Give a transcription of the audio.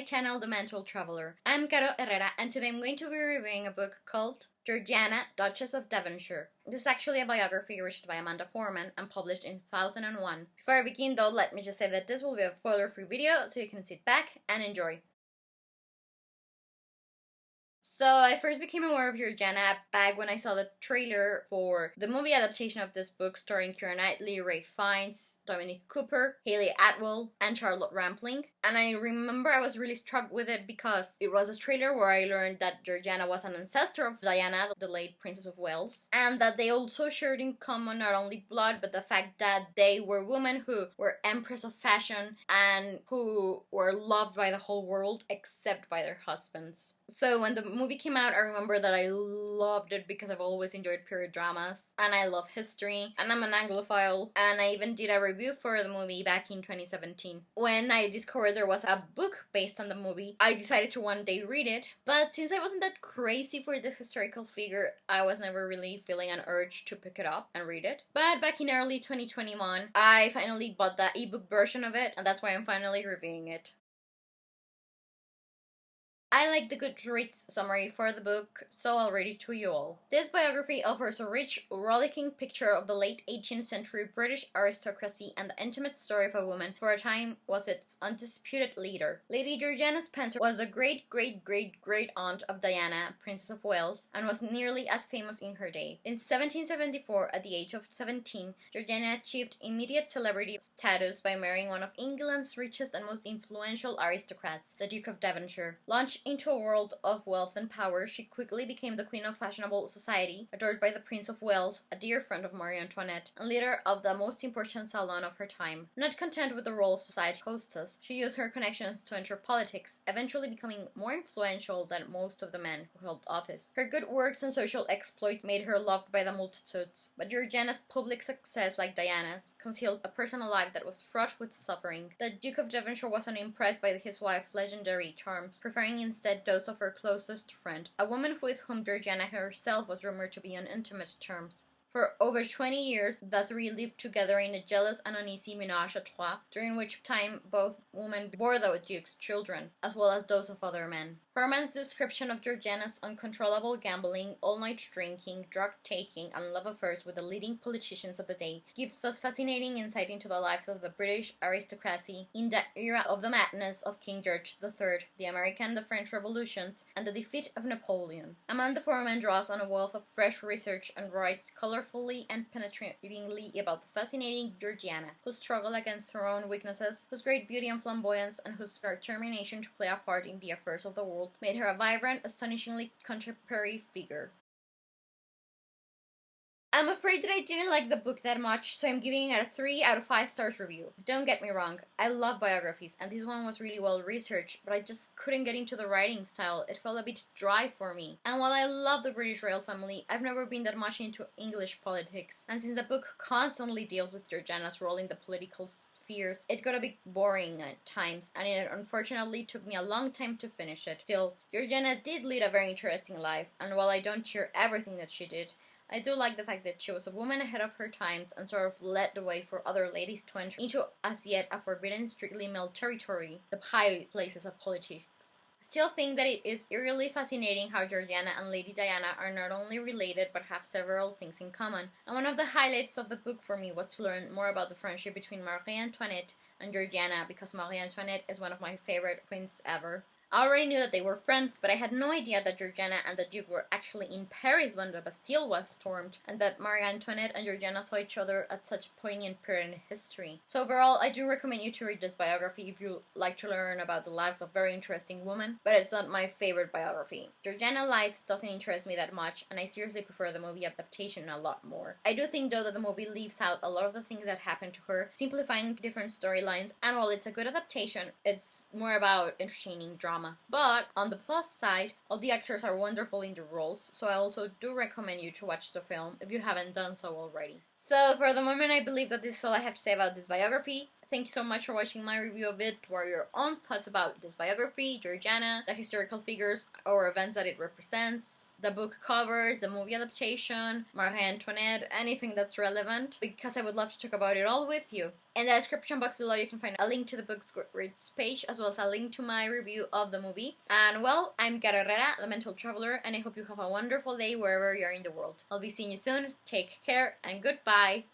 channel, The Mental Traveler. I'm Caro Herrera, and today I'm going to be reviewing a book called Georgiana, Duchess of Devonshire. This is actually a biography written by Amanda Foreman and published in 2001. Before I begin though, let me just say that this will be a spoiler-free video, so you can sit back and enjoy. So I first became aware of Georgiana back when I saw the trailer for the movie adaptation of this book starring Keira Knightley, Ralph Fiennes, Dominic Cooper, Hayley Atwell, and Charlotte Rampling. And I remember I was really struck with it because it was a trailer where I learned that Georgiana was an ancestor of Diana, the late Princess of Wales, and that they also shared in common not only blood but the fact that they were women who were empress of fashion and who were loved by the whole world except by their husbands. So when the movie came out, I remember that I loved it because I've always enjoyed period dramas, and I love history, and I'm an Anglophile, and I even did a review for the movie back in 2017. When I discovered there was a book based on the movie, I decided to one day read it, but since I wasn't that crazy for this historical figure, I was never really feeling an urge to pick it up and read it. But back in early 2021, I finally bought the ebook version of it, and that's why I'm finally reviewing it. I like the Goodreads summary for the book, so I'll read it to you all. This biography offers a rich, rollicking picture of the late 18th century British aristocracy and the intimate story of a woman who for a time was its undisputed leader. Lady Georgiana Spencer was a great-great-great-great aunt of Diana, Princess of Wales, and was nearly as famous in her day. In 1774, at the age of 17, Georgiana achieved immediate celebrity status by marrying one of England's richest and most influential aristocrats, the Duke of Devonshire. Launched into a world of wealth and power, she quickly became the queen of fashionable society, adored by the Prince of Wales, a dear friend of Marie Antoinette, and leader of the most important salon of her time. Not content with the role of society hostess, she used her connections to enter politics, eventually becoming more influential than most of the men who held office. Her good works and social exploits made her loved by the multitudes, but Georgiana's public success, like Diana's, concealed a personal life that was fraught with suffering. The Duke of Devonshire was unimpressed by his wife's legendary charms, preferring instead those of her closest friend, a woman with whom Georgiana herself was rumored to be on intimate terms. For over 20 years, the three lived together in a jealous and uneasy ménage à trois, during which time both women bore the Duke's children, as well as those of other men. Foreman's description of Georgiana's uncontrollable gambling, all-night drinking, drug-taking, and love affairs with the leading politicians of the day gives us fascinating insight into the lives of the British aristocracy in the era of the madness of King George III, the American and the French revolutions, and the defeat of Napoleon. Amanda Foreman draws on a wealth of fresh research and writes colorfully and penetratingly about the fascinating Georgiana, who struggled against her own weaknesses, whose great beauty and flamboyance, and whose determination to play a part in the affairs of the world made her a vibrant, astonishingly contemporary figure. I'm afraid that I didn't like the book that much, so I'm giving it a 3 out of 5 stars review. Don't get me wrong, I love biographies, and this one was really well researched, but I just couldn't get into the writing style. It felt a bit dry for me. And while I love the British royal family, I've never been that much into English politics, and since the book constantly deals with Georgiana's role in the political spheres, it got a bit boring at times, and it unfortunately took me a long time to finish it. Still, Georgiana did lead a very interesting life, and while I don't share everything that she did, I do like the fact that she was a woman ahead of her times and sort of led the way for other ladies to enter into as yet a forbidden strictly male territory, the high places of politics. I still think that it is eerily fascinating how Georgiana and Lady Diana are not only related but have several things in common, and one of the highlights of the book for me was to learn more about the friendship between Marie Antoinette and Georgiana, because Marie Antoinette is one of my favorite queens ever. I already knew that they were friends, but I had no idea that Georgiana and the Duke were actually in Paris when the Bastille was stormed, and that Marie Antoinette and Georgiana saw each other at such a poignant period in history. So overall, I do recommend you to read this biography if you like to learn about the lives of very interesting women, but it's not my favorite biography. Georgiana's life doesn't interest me that much, and I seriously prefer the movie adaptation a lot more. I do think though that the movie leaves out a lot of the things that happened to her, simplifying different storylines, and while it's a good adaptation, it's more about entertaining drama. But on the plus side, all the actors are wonderful in their roles, so I also do recommend you to watch the film if you haven't done so already. So for the moment, I believe that this is all I have to say about this biography. Thank you so much for watching my review of it. What are your own thoughts about this biography, Georgiana, the historical figures or events that it represents, the book covers, the movie adaptation, Marie Antoinette, anything that's relevant, because I would love to talk about it all with you. In the description box below, you can find a link to the book's Goodreads page, as well as a link to my review of the movie. And well, I'm Cara Herrera, the Mental Traveler, and I hope you have a wonderful day wherever you're in the world. I'll be seeing you soon. Take care, and goodbye!